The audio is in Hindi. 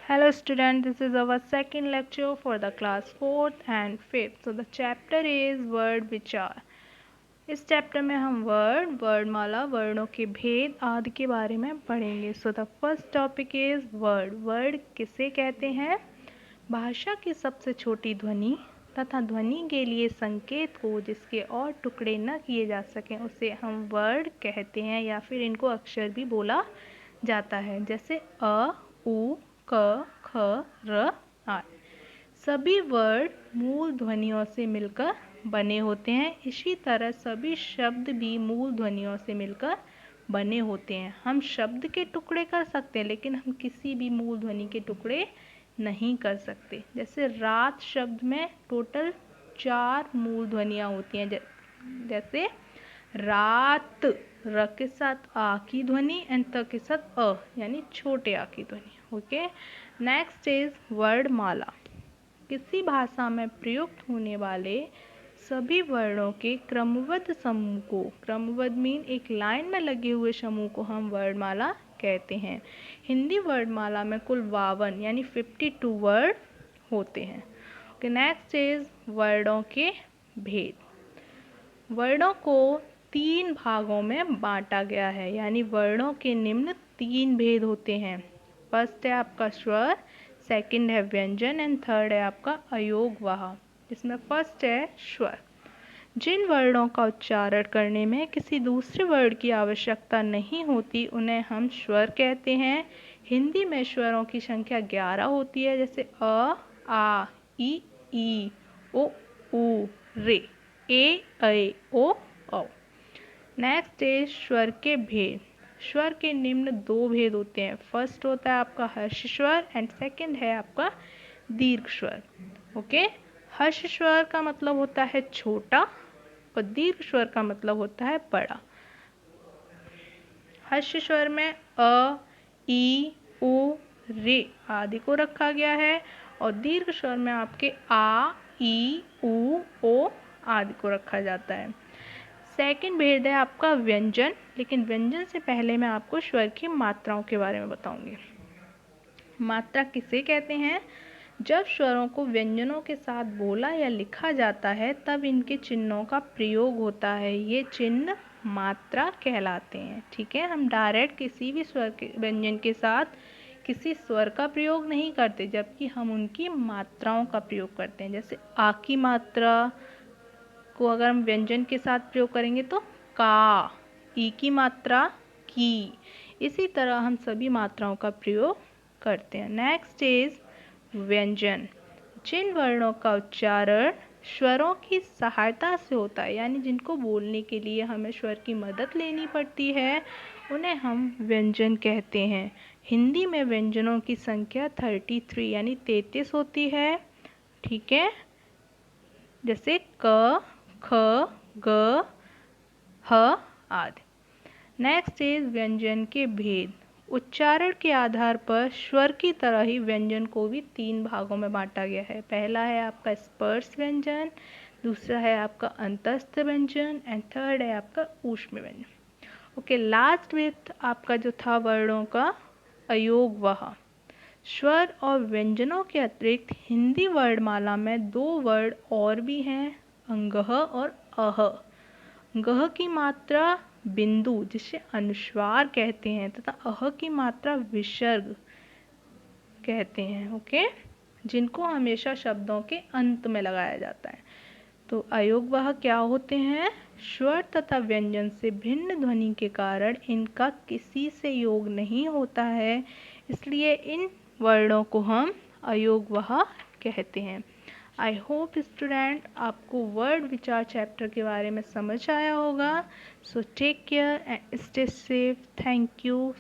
Hello student, this is our second lecture for the class 4th and 5th. So the chapter is word विचार. इस चैप्टर में हम वर्डमाला, वर्णों के भेद आदि के बारे में पढ़ेंगे. So the first topic is word किसे कहते हैं? भाषा की सबसे छोटी ध्वनि तथा ध्वनि के लिए संकेत को जिसके और टुकड़े न किए जा सकें उसे हम वर्ड कहते हैं या फिर इनको अक्षर भी बोला जाता है, जैसे अ, उ, क, ख, र आदि. सभी वर्ड मूल ध्वनियों से मिलकर बने होते हैं. इसी तरह सभी शब्द भी मूल ध्वनियों से मिलकर बने होते हैं. हम शब्द के टुकड़े कर सकते हैं लेकिन हम किसी भी मूल ध्वनि के टुकड़े नहीं कर सकते. जैसे रात शब्द में टोटल 4 मूल ध्वनियाँ होती हैं, जैसे रात, र के साथ आ की ध्वनि एंड त के साथ अ यानी छोटे आ की ध्वनि. ओके, नेक्स्ट इज वर्णमाला. किसी भाषा में प्रयुक्त होने वाले सभी वर्णों के क्रमबद्ध समूह को, क्रमबद्ध मीन एक लाइन में लगे हुए समूह को हम वर्णमाला कहते हैं. हिंदी वर्णमाला में कुल 52 यानी 52 वर्ड होते हैं. ओके, नेक्स्ट इज वर्णों के भेद. वर्णों को 3 भागों में बांटा गया है, यानी वर्णों के निम्न 3 भेद होते हैं. फर्स्ट है आपका स्वर, सेकंड है व्यंजन एंड थर्ड है आपका अयोगवाह. इसमें फर्स्ट है स्वर. जिन वर्णों का उच्चारण करने में किसी दूसरे वर्ड की आवश्यकता नहीं होती उन्हें हम स्वर कहते हैं. हिंदी में स्वरों की संख्या 11 होती है, जैसे अ, आ, ई, ओ, उ, रे, ए, ऐ, ओ, औ. नेक्स्ट इज स्वर के भेद. स्वर के निम्न 2 भेद होते हैं. फर्स्ट होता है आपका हर्ष स्वर एंड सेकंड है आपका दीर्घ स्वर. ओके, हर्ष स्वर का मतलब होता है छोटा और दीर्घ स्वर का मतलब होता है बड़ा. हर्ष स्वर में अ, ई, उ, रे आदि को रखा गया है और दीर्घ स्वर में आपके आ, ई, उ, ओ आदि को रखा जाता है. सेकंड भेद है आपका व्यंजन, लेकिन व्यंजन से पहले मैं आपको स्वर की मात्राओं के बारे में बताऊंगी. मात्रा किसे कहते हैं? जब स्वरों को व्यंजनों के साथ बोला या लिखा जाता है तब इनके चिन्हों का प्रयोग होता है. ये चिन्ह मात्रा कहलाते हैं. ठीक है, हम डायरेक्ट किसी भी स्वर के व्यंजन के साथ किसी स्वर का प्रयोग नहीं करते, जबकि हम उनकी मात्राओं का प्रयोग करते हैं. जैसे आ की मात्रा को अगर हम व्यंजन के साथ प्रयोग करेंगे तो का, ई की मात्रा की. इसी तरह हम सभी मात्राओं का प्रयोग करते हैं. नेक्स्ट इज व्यंजन. जिन वर्णों का उच्चारण स्वरों की सहायता से होता है, यानी जिनको बोलने के लिए हमें स्वर की मदद लेनी पड़ती है, उन्हें हम व्यंजन कहते हैं. हिंदी में व्यंजनों की संख्या 33 यानी 33 होती है. ठीक है, जैसे क, ख, ग, ह आदि. नेक्स्ट इज व्यंजन के भेद. उच्चारण के आधार पर स्वर की तरह ही व्यंजन को भी 3 भागों में बांटा गया है. पहला है आपका स्पर्श व्यंजन, दूसरा है आपका अंतस्थ व्यंजन एंड थर्ड है आपका ऊष्म व्यंजन. ओके, लास्ट विथ आपका जो था वर्णों का अयोगवाह. स्वर और व्यंजनों के अतिरिक्त हिंदी वर्णमाला में 2 वर्ड और भी हैं, अंगह और अह. गह की मात्रा बिंदु जिसे अनुस्वार कहते हैं तथा अह की मात्रा विसर्ग कहते हैं. ओके, जिनको हमेशा शब्दों के अंत में लगाया जाता है. तो अयोगवाह क्या होते हैं? स्वर तथा व्यंजन से भिन्न ध्वनि के कारण इनका किसी से योग नहीं होता है, इसलिए इन वर्णों को हम अयोगवाह कहते हैं. आई होप स्टूडेंट आपको वर्ड विचार चैप्टर के बारे में समझ आया होगा. So take care and stay safe. Thank you.